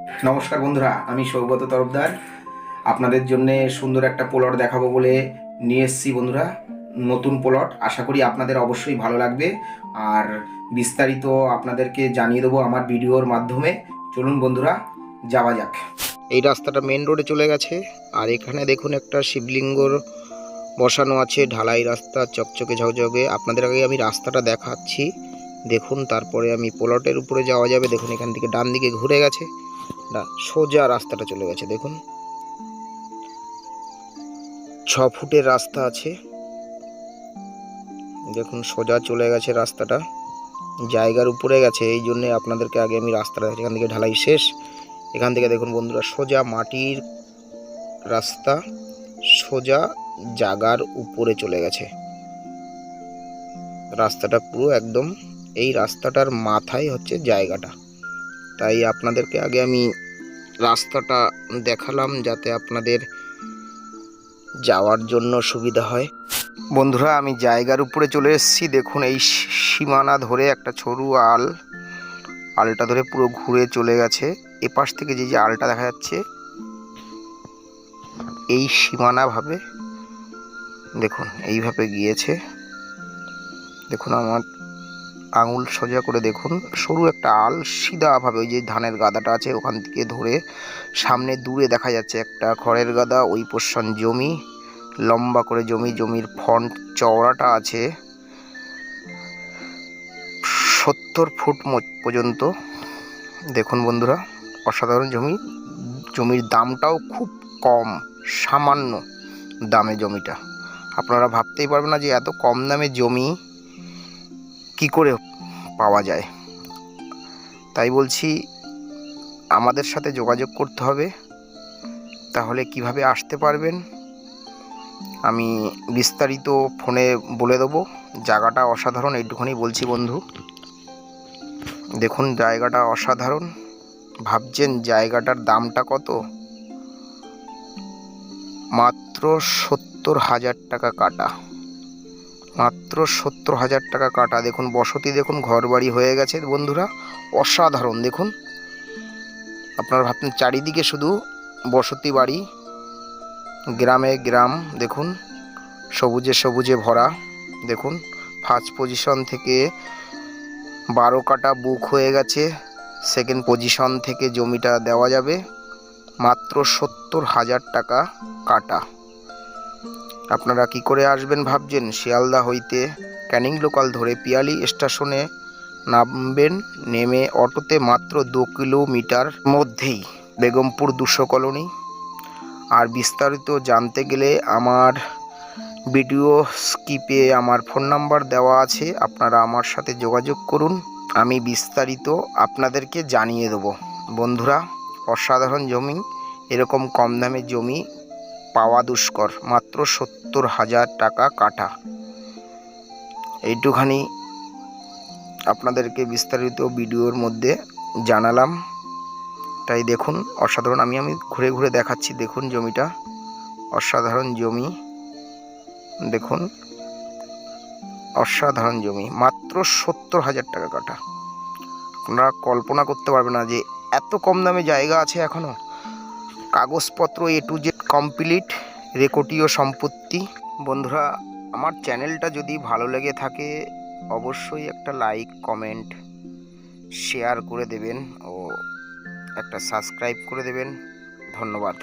নমস্কার বন্ধুরা, আমি সৌগত তরফদার আপনাদের জন্য সুন্দর একটা প্লট দেখাবো বলে নিয়ে এসেছি বন্ধুরা। নতুন প্লট, আশা করি আপনাদের অবশ্যই ভালো লাগবে। আর বিস্তারিত আপনাদেরকে জানিয়ে দেবো আমার ভিডিওর মাধ্যমে। চলুন বন্ধুরা, যাওয়া যাক। এই রাস্তাটা মেন রোডে চলে গেছে। আর এখানে দেখুন একটা শিবলিঙ্গর বসানো আছে, ঢালাই রাস্তা, চকচকে ঝকঝকে। আপনাদের আগে আমি রাস্তাটা দেখাচ্ছি দেখুন, তারপরে আমি প্লটের উপরে যাওয়া যাবে। দেখুন এখান থেকে ডান দিকে ঘুরে গেছে, না সোজা রাস্তাটা চলে গেছে। দেখুন 6 ফুটের রাস্তা আছে, দেখুন সোজা চলে গেছে রাস্তাটা, জায়গার উপরে গেছে। এই জন্যে আপনাদেরকে আগে আমি রাস্তাটা, এখান থেকে ঢালাই শেষ। এখান থেকে দেখুন বন্ধুরা, সোজা মাটির রাস্তা, সোজা জায়গার উপরে চলে গেছে রাস্তাটা পুরো একদম। এই রাস্তাটার মাথায় হচ্ছে জায়গাটা। তাই আপনাদেরকে আগে আমি রাস্তাটা দেখালাম যাতে আপনাদের যাওয়ার জন্য সুবিধা হয়। বন্ধুরা, আমি জায়গার উপরে চলে এসেছি। দেখুন এই সীমানা ধরে একটা সরু আলটা ধরে পুরো ঘুরে চলে গেছে। এপাশ থেকে যে আলটা দেখা যাচ্ছে, এই সীমানা ভাবে দেখুন এইভাবে গিয়েছে। দেখুন আমার আঙুল সোজা করে দেখুন, সরু একটা আল সিধাভাবে ওই যে ধানের গাদাটা আছে ওখান থেকে ধরে সামনে দূরে দেখা যাচ্ছে একটা খড়ের গাদা, ওই পোর্শন জমি, লম্বা করে জমির ফন্ট চওড়াটা আছে 70 ফুট পর্যন্ত। দেখুন বন্ধুরা, অসাধারণ জমির দামটাও খুব কম, সামান্য দামে জমিটা। আপনারা ভাবতেই পারবেন না যে এত কম দামে জমি কি করে পাওয়া যায়। তাই বলছি আমাদের সাথে যোগাযোগ করতে হবে। তাহলে কিভাবে আসতে পারবেন আমি বিস্তারিত ফোনে বলে দেবো। জায়গাটা অসাধারণ, এইটুখানি বলছি বন্ধু। দেখুন জায়গাটা অসাধারণ। ভাবছেন জায়গাটার দামটা কত? মাত্র 70,000 টাকা কাটা, মাত্র 70,000 টাকা কাটা। দেখুন বসতি, দেখুন ঘর বাড়ি হয়ে গেছে বন্ধুরা, অসাধারণ। দেখুন আপনারা ভাবছেন চারিদিকে শুধু বসতি বাড়ি, গ্রামে গ্রাম, দেখুন সবুজে সবুজে ভরা। দেখুন ফার্স্ট পজিশন থেকে 12 কাটা বুক হয়ে গেছে, সেকেন্ড পজিশন থেকে জমিটা দেওয়া যাবে মাত্র 70,000 টাকা কাটা। আপনারা কি করে আসবেন ভাবছেন? শিয়ালদা হইতে ক্যানিং লোকাল ধরে পিয়ালি স্টেশনে নামবেন, নেমে অটোতে মাত্র 2 কিলোমিটার মধ্যেই বেগমপুর 200 কলোনি। আর বিস্তারিত জানতে গেলে আমার ভিডিও স্কিপে আমার ফোন নাম্বার দেওয়া আছে, আপনারা আমার সাথে যোগাযোগ করুন, আমি বিস্তারিত আপনাদেরকে জানিয়ে দেবো। বন্ধুরা, অসাধারণ জমি, এরকম কম দামে জমি পাওয়া দুষ্কর। মাত্র 70,000 টাকা কাটা। এইটুখানি আপনাদেরকে বিস্তারিত ভিডিওর মধ্যে জানালাম। তাই দেখুন অসাধারণ, আমি ঘুরে ঘুরে দেখাচ্ছি। দেখুন জমিটা অসাধারণ জমি, দেখুন অসাধারণ জমি, মাত্র 70,000 টাকা কাটা। আপনারা কল্পনা করতে পারবেন না যে এত কম দামে জায়গা আছে এখনও। কাগজপত্র A to Z কমপ্লিট, রেকর্ডীয় সম্পত্তি। বন্ধুরা, আমার চ্যানেলটা যদি ভালো লেগে থাকে অবশ্যই একটা লাইক, কমেন্ট, শেয়ার করে দেবেন ও একটা সাবস্ক্রাইব করে দেবেন। ধন্যবাদ।